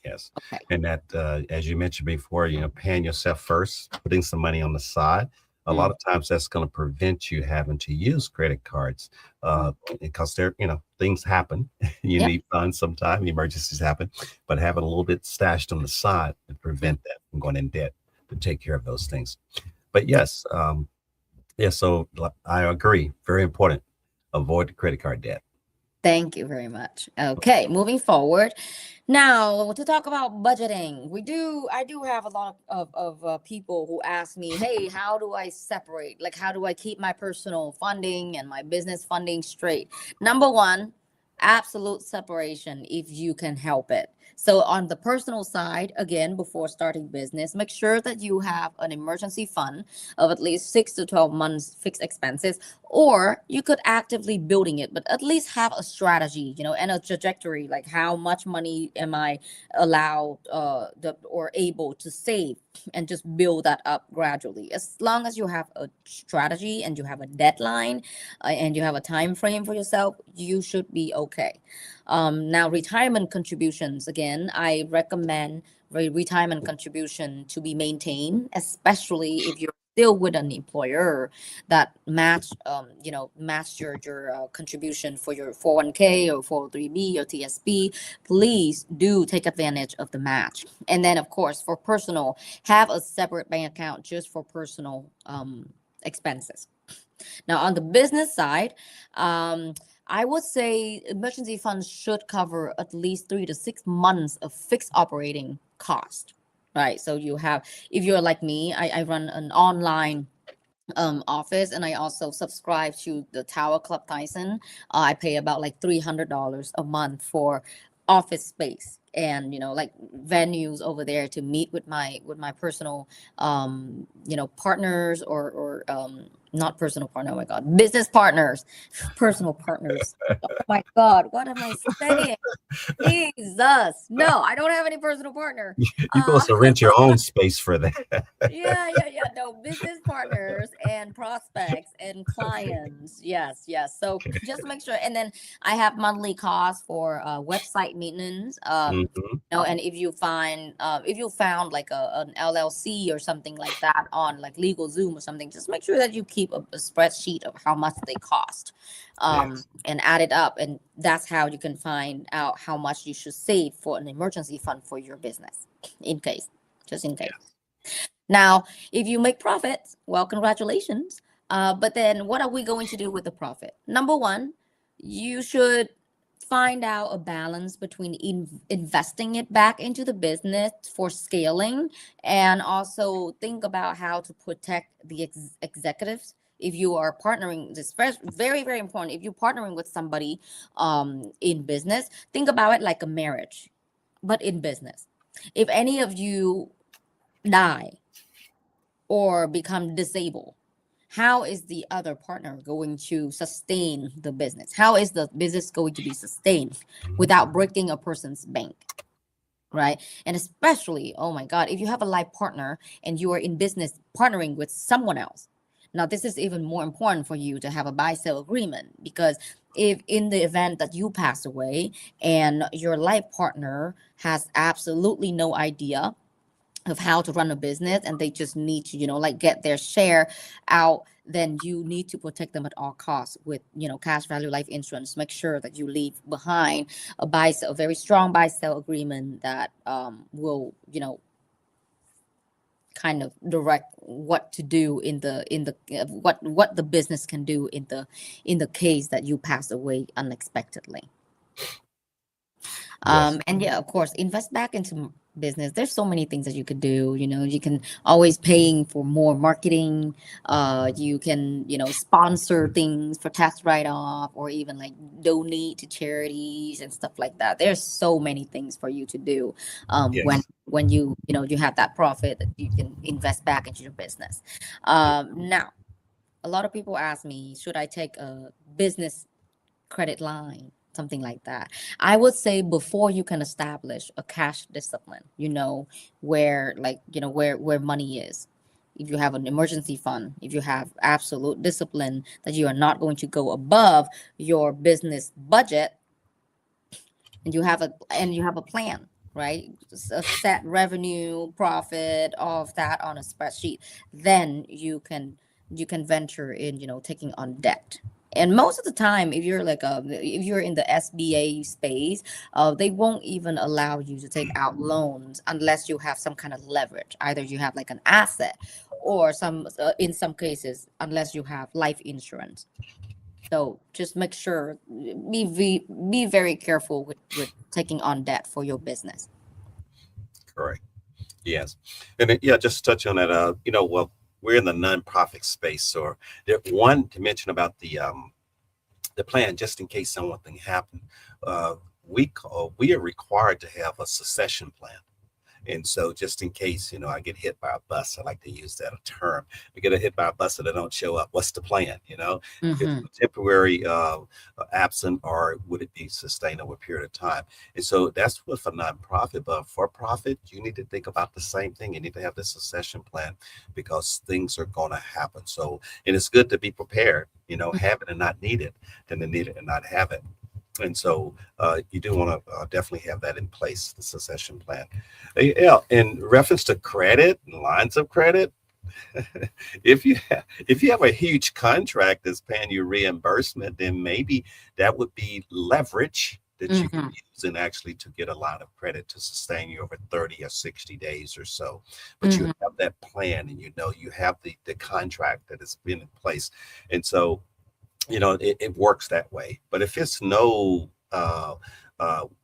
Yes. Okay. And that, as you mentioned before, paying yourself first, putting some money on the side. A lot Mm, of times that's going to prevent you having to use credit cards mm. because things happen. You Yep. need funds sometime, emergencies happen, but having a little bit stashed on the side to Mm. prevent that from going in debt to take care of those things. But yes, yeah, so I agree. Very important. Avoid the credit card debt. Thank you very much. Okay, moving forward. Now, to talk about budgeting, I do have a lot of people who ask me, hey, how do I separate? Like, how do I keep my personal funding and my business funding straight? Number one, absolute separation if you can help it. So, on the personal side, again, before starting business, make sure that you have an emergency fund of at least 6 to 12 months fixed expenses, or you could actively building it, but at least have a strategy, and a trajectory, like how much money am I allowed or able to save, and just build that up gradually. As long as you have a strategy and you have a deadline, and you have a time frame for yourself, you should be okay. Now, retirement contributions, again, I recommend retirement contribution to be maintained, especially if you're still with an employer that match your contribution for your 401k or 403b or TSP. Please do take advantage of the match. And then, of course, for personal, have a separate bank account just for personal expenses. Now, on the business side, I would say emergency funds should cover at least 3 to 6 months of fixed operating cost. Right. So you have, if you're like me, I run an online office, and I also subscribe to the Tower Club Tyson. I pay about like $300 a month for office space, and like venues over there to meet with my personal partners, or not personal partner, oh my god, business partners, personal partners. Oh my god, what am I saying? Jesus, no, I don't have any personal partner. You're uh supposed to rent your own space for that. yeah. No, business partners and prospects and clients. Yes, yes. So just make sure. And then I have monthly costs for website maintenance. Mhm. And if you found like an LLC or something like that on like LegalZoom or something, just make sure that you keep a spreadsheet of how much they cost, Yes. and add it up. And that's how you can find out how much you should save for an emergency fund for your business, in case, just in case. Yes. Now, if you make profits, well, congratulations. But then what are we going to do with the profit? Number one, you should find out a balance between investing it back into the business for scaling, and also think about how to protect the executives if you are partnering, this very, very important. If you're partnering with somebody in business, think about it like a marriage, but in business. If any of you die or become disabled, how is the other partner going to sustain the business? How is the business going to be sustained without breaking a person's bank? Right. And especially, oh my God, if you have a life partner and you are in business partnering with someone else. Now, this is even more important for you to have a buy-sell agreement, because if in the event that you pass away and your life partner has absolutely no idea of how to run a business and they just need to, like get their share out, then you need to protect them at all costs with, cash value life insurance. Make sure that you leave behind a very strong buy-sell agreement that will, kind of direct what to do what the business can do in the case that you pass away unexpectedly. Yes. And yeah, of course, invest back into business. There's so many things that you could do. You can always paying for more marketing. You can, sponsor things for tax write-off, or even like donate to charities and stuff like that. There's so many things for you to do when Yes. you have that profit that you can invest back into your business. Now, a lot of people ask me, should I take a business credit line, something like that? I would say before you can establish a cash discipline, where where money is. If you have an emergency fund, if you have absolute discipline that you are not going to go above your business budget, and you have a plan, right? A set revenue, profit, all of that on a spreadsheet, then you can venture in, taking on debt. And most of the time, if you're in the SBA space, they won't even allow you to take out loans unless you have some kind of leverage. Either you have like an asset, or in some cases, unless you have life insurance. So just make sure, be very careful with taking on debt for your business. Correct. Yes. And yeah, just to touch on that, well, we're in the nonprofit space. So one to mention about the plan, just in case something happened, we are required to have a succession plan. And so just in case, I get hit by a bus, I like to use that term. I get hit by a bus and I don't show up. What's the plan? Mm-hmm. Temporary absent, or would it be sustained over a period of time? And so that's what for nonprofit, but for profit, you need to think about the same thing. You need to have the succession plan, because things are going to happen. So, and it's good to be prepared, have it and not need it, than to need it and not have it. And so you do want to definitely have that in place, the succession plan. Yeah, in reference to credit and lines of credit, if you have a huge contract that's paying you reimbursement, then maybe that would be leverage that you can use, and actually to get a line of credit to sustain you over 30 or 60 days or so. But you have that plan, and you have the contract that has been in place. And so it works that way. But if it's no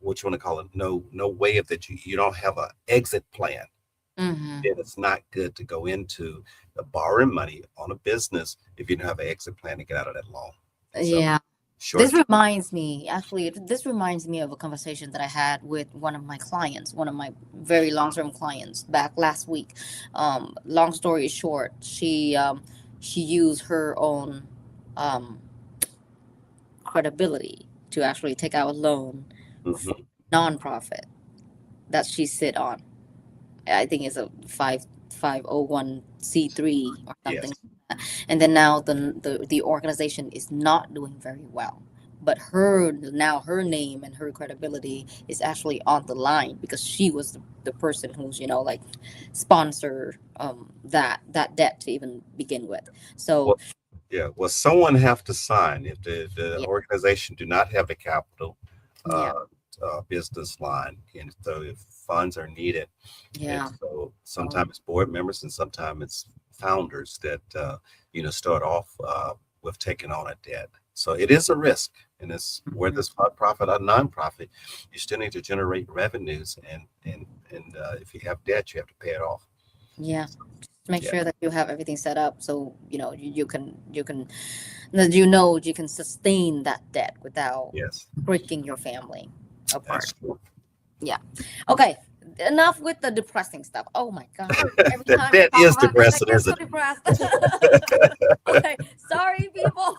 what you want to call it, no way of that, you don't have an exit plan, then it's not good to go into borrowing money on a business if you don't have an exit plan to get out of that loan. So, Yeah. sure. This reminds me of a conversation that I had with one of my clients, one of my very long-term clients, back last week. Long story short, she used her own credibility to actually take out a loan for a nonprofit that she sit on. I think it's a 501c3 or something. Yes. And then now the organization is not doing very well, but her name and her credibility is actually on the line, because she was the person who's sponsor that debt to even begin with. So well, someone have to sign if the organization do not have the capital business line, and so if funds are needed. And so sometimes it's board members and sometimes it's founders that start off with taking on a debt. So it is a risk, and it's whether it's for profit or nonprofit, you still need to generate revenues, and if you have debt, you have to pay it off. Yeah. Make Yeah. sure that you have everything set up so you that you can sustain that debt without Yes. breaking your family apart. That's true. Yeah. Okay. Enough with the depressing stuff. Oh my God. Every that time I talk is about this, I depressing, get so isn't depressed. Okay. Sorry, people.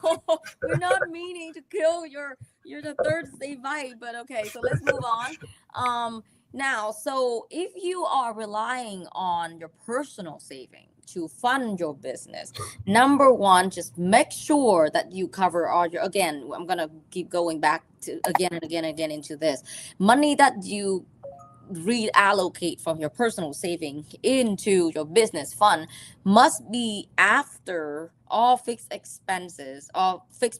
We're not meaning to kill your the Thursday vibe, but okay. So let's move on. Now, so if you are relying on your personal saving to fund your business, number one, just make sure that you cover all your, again, I'm gonna keep going back to again and again and again into this money that you reallocate from your personal saving into your business fund must be after all fixed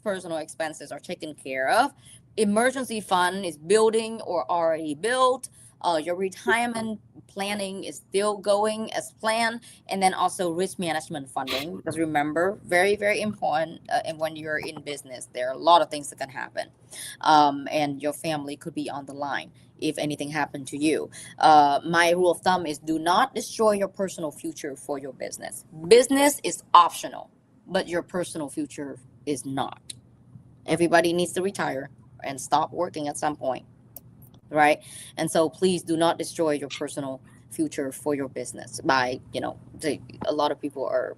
personal expenses are taken care of. Emergency fund is building or already built. Your retirement planning is still going as planned, and then also risk management funding, because remember, very very important. And when you're in business, there are a lot of things that can happen, and your family could be on the line if anything happened to you. My rule of thumb is do not destroy your personal future for your business. Business is optional, but your personal future is not. Everybody needs to retire and stop working at some point, right? And so please do not destroy your personal future for your business by, a lot of people are.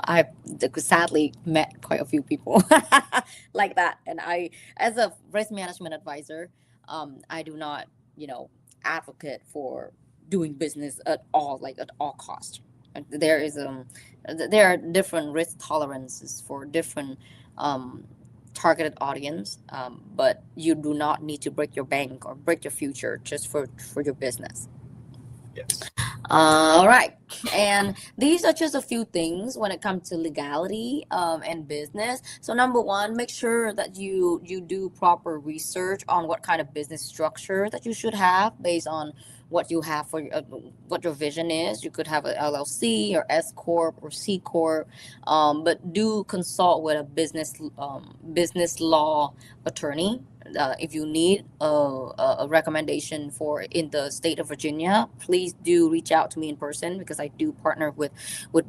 I've sadly met quite a few people like that, and as a risk management advisor, I do not, you know, advocate for doing business at all, like at all cost. And there are different risk tolerances for different um, targeted audience, but you do not need to break your bank or break your future just for your business. Yes. All right. And these are just a few things when it comes to legality and business. So number one, make sure that you do proper research on what kind of business structure that you should have based on what you have for what your vision is. You could have a LLC or S corp or C corp, but do consult with a business law attorney if you need a recommendation for in the state of Virginia. Please do reach out to me in person, because I do partner with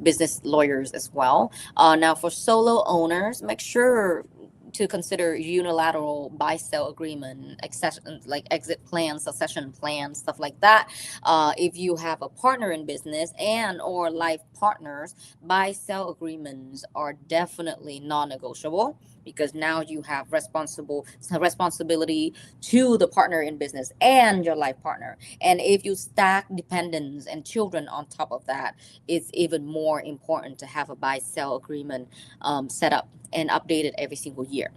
business lawyers as well. Now, for solo owners, make sure to consider unilateral buy-sell agreement, accession, like exit plans, succession plans, stuff like that. If you have a partner in business and or life partners, buy-sell agreements are definitely non-negotiable, because now you have responsibility to the partner in business and your life partner. And if you stack dependents and children on top of that, it's even more important to have a buy-sell agreement set up and updated every single year.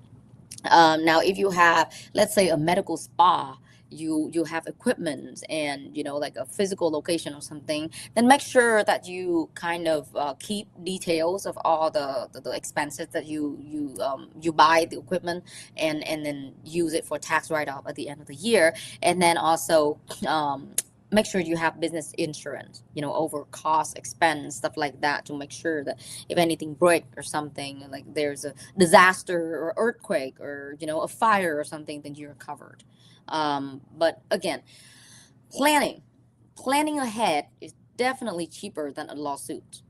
Now, if you have, let's say, a medical spa, you have equipment and like a physical location or something, then make sure that you kind of keep details of all the expenses that you buy the equipment, and then use it for tax write-off at the end of the year. And then also make sure you have business insurance, over cost, expense, stuff like that, to make sure that if anything break or something, like there's a disaster or earthquake or a fire or something, then you're covered. But again, planning ahead is definitely cheaper than a lawsuit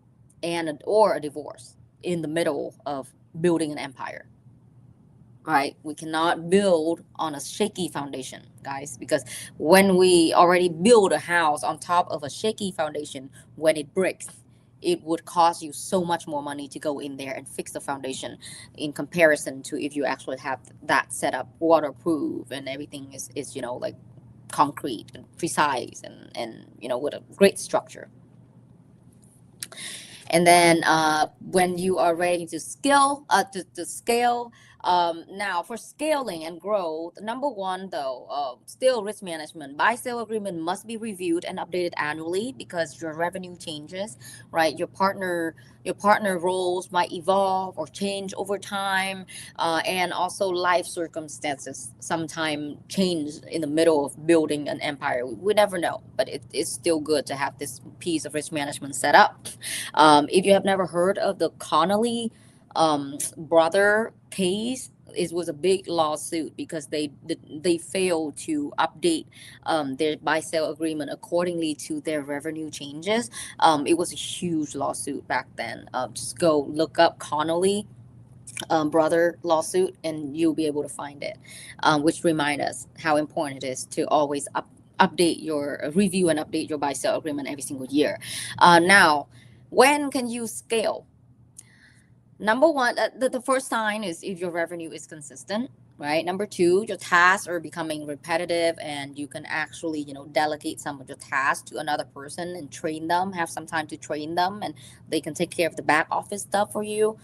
or a divorce in the middle of building an empire. Right? We cannot build on a shaky foundation, guys, because when we already build a house on top of a shaky foundation, when it breaks, it would cost you so much more money to go in there and fix the foundation, in comparison to if you actually have that set up waterproof and everything is like concrete and precise and with a great structure. And then when you are ready to scale, now for scaling and growth, number one though, still risk management. Buy-sell agreement must be reviewed and updated annually, because your revenue changes, right? Your partner roles might evolve or change over time, and also life circumstances sometimes change in the middle of building an empire. We never know, but it's still good to have this piece of risk management set up. If you have never heard of the Connolly brother case, it was a big lawsuit because they failed to update their buy sell agreement accordingly to their revenue changes. It was a huge lawsuit back then. Just go look up Connolly brother lawsuit and you'll be able to find it, which remind us how important it is to always update your review and update your buy sell agreement every single year. Now, when can you scale? Number one, the first sign is if your revenue is consistent, right? Number two, your tasks are becoming repetitive and you can actually, delegate some of your tasks to another person and train them, have some time to train them, and they can take care of the back office stuff for you.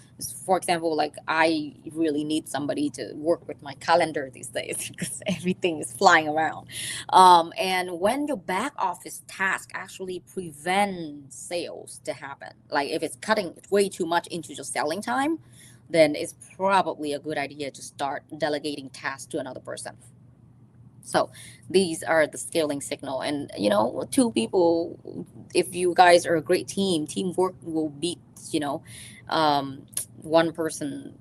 For example, like I really need somebody to work with my calendar these days because everything is flying around. And when your back office task actually prevent sales to happen, like if it's cutting way too much into your selling time, then it's probably a good idea to start delegating tasks to another person. So these are the scaling signal. And, two people, if you guys are a great team, teamwork will beat, one person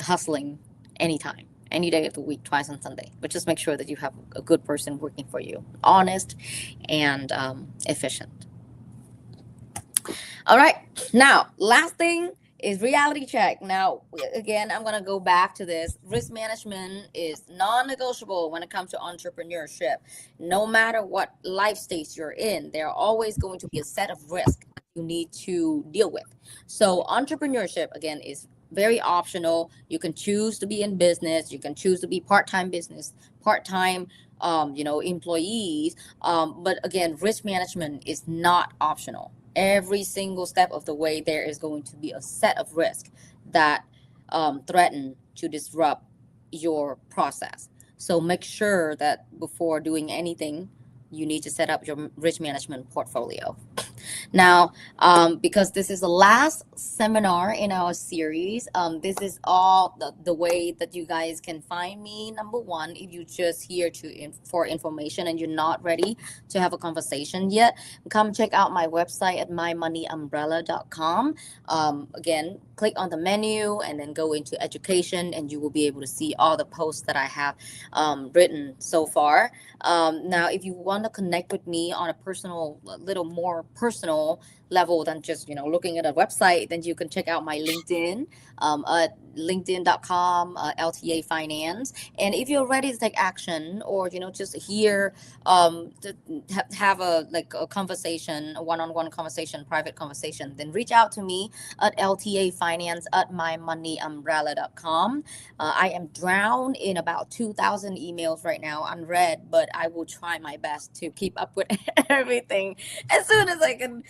hustling anytime, any day of the week, twice on Sunday. But just make sure that you have a good person working for you, honest and efficient. All right. Now, last thing is reality check. Now, again, I'm going to go back to this. Risk management is non-negotiable when it comes to entrepreneurship. No matter what life stage you're in, there are always going to be a set of risks you need to deal with. So entrepreneurship, again, is very optional. You can choose to be in business. You can choose to be part-time business, part-time employees. But again, risk management is not optional. Every single step of the way, there is going to be a set of risks that threaten to disrupt your process. So make sure that before doing anything, you need to set up your risk management portfolio. Now, because this is the last seminar in our series, this is all the way that you guys can find me. Number one, if you're just here for information and you're not ready to have a conversation yet, come check out my website at mymoneyumbrella.com. Again, click on the menu and then go into education, and you will be able to see all the posts that I have written so far. Now, if you want to connect with me on a little more personal level than just looking at a website, then you can check out my LinkedIn at linkedin.com LTA Finance. And if you're ready to take action, or just here to have a conversation, a one-on-one conversation, private conversation, then reach out to me at LTA Finance at mymoneyumbrella.com. I am drowned in about 2,000 emails right now unread, but I will try my best to keep up with everything as soon as I can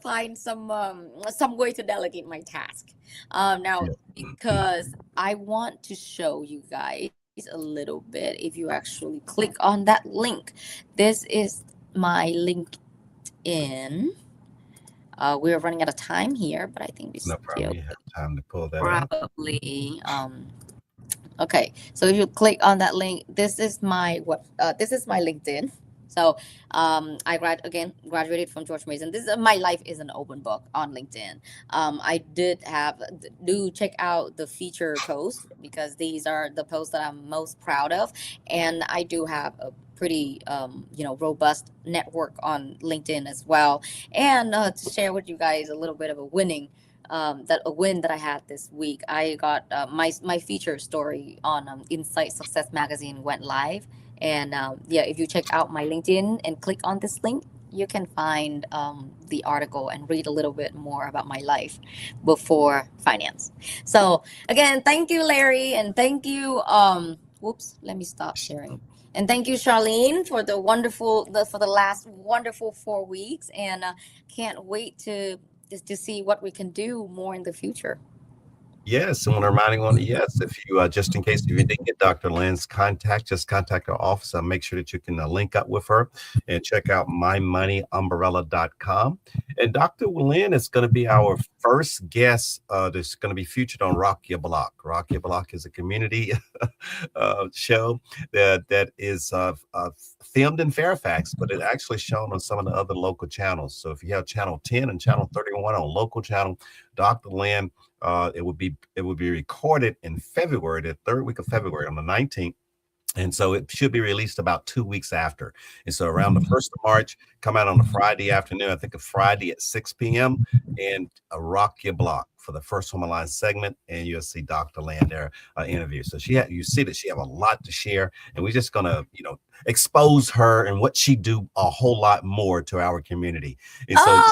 find some way to delegate my task. Now, because I want to show you guys a little bit, if you actually click on that link, this is my LinkedIn. We're running out of time here, but I think we No problem. You have time to pull that probably okay. So if you click on that link, this is my LinkedIn. So I graduated from George Mason. My life is an open book on LinkedIn. I do check out the feature posts, because these are the posts that I'm most proud of, and I do have a pretty robust network on LinkedIn as well. And to share with you guys a little bit of a win that I had this week. I got my feature story on Insight Success Magazine went live. And if you check out my LinkedIn and click on this link, you can find the article and read a little bit more about my life before finance. So again, thank you, Larry, and thank you. Let me stop sharing. And thank you, Charlene, for the last wonderful 4 weeks, and can't wait to see what we can do more in the future. Yes, and reminding on yes, if you just in case if you didn't get Dr. Lynn's contact, just contact our office. I'll make sure that you can link up with her and check out mymoneyumbrella.com. And Dr. Lynn is going to be our first guest that's going to be featured on Rock Your Block. Rock Your Block is a community show that is filmed in Fairfax, but it's actually shown on some of the other local channels. So if you have channel 10 and channel 31 on local channel, Dr. Lynn It would be recorded in February, the third week of February, on the 19th. And so it should be released about 2 weeks after. And so around the 1st of March, come out on a Friday afternoon, I think a Friday at 6 p.m. and rock your block for the first Home Alliance segment. And you'll see Dr. Land there interview. So you see that she have a lot to share. And we're just going to, expose her and what she do a whole lot more to our community. And so okay,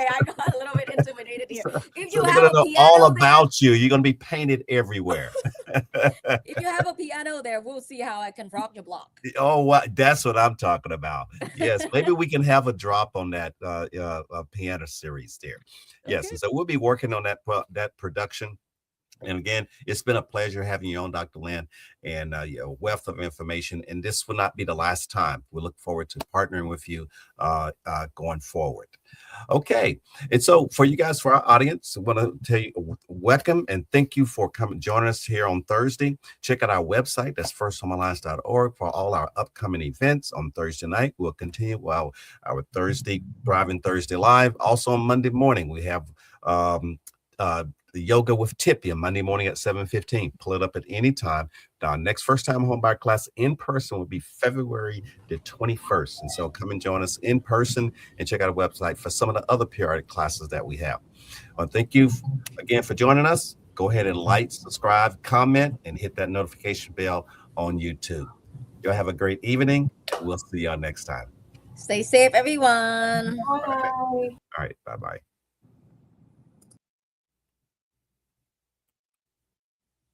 I got a little bit intimidated here. If you so have a know piano all there, about you. You're going to be painted everywhere. if you have a piano there, we'll see how I can rock your block. Oh, what? That's what I'm talking about. Yes, maybe we can have a drop on that piano series there. Yes, Okay. and so we'll be working on that production. And again, it's been a pleasure having you on, Dr. Land, and a wealth of information. And this will not be the last time. We look forward to partnering with you going forward. Okay. And so for you guys, for our audience, I want to tell you welcome and thank you for coming, joining us here on Thursday. Check out our website. That's firsthomealliance.org for all our upcoming events on Thursday night. We'll continue our Thursday, Thriving Thursday Live. Also on Monday morning, we have the Yoga with Tippy on Monday morning at 7:15. Pull it up at any time. Our next first time home buyer class in person will be February the 21st. And so come and join us in person and check out our website for some of the other periodic classes that we have. Well, thank you again for joining us. Go ahead and like, subscribe, comment, and hit that notification bell on YouTube. Y'all have a great evening. We'll see y'all next time. Stay safe, everyone. Bye. All right. Bye-bye.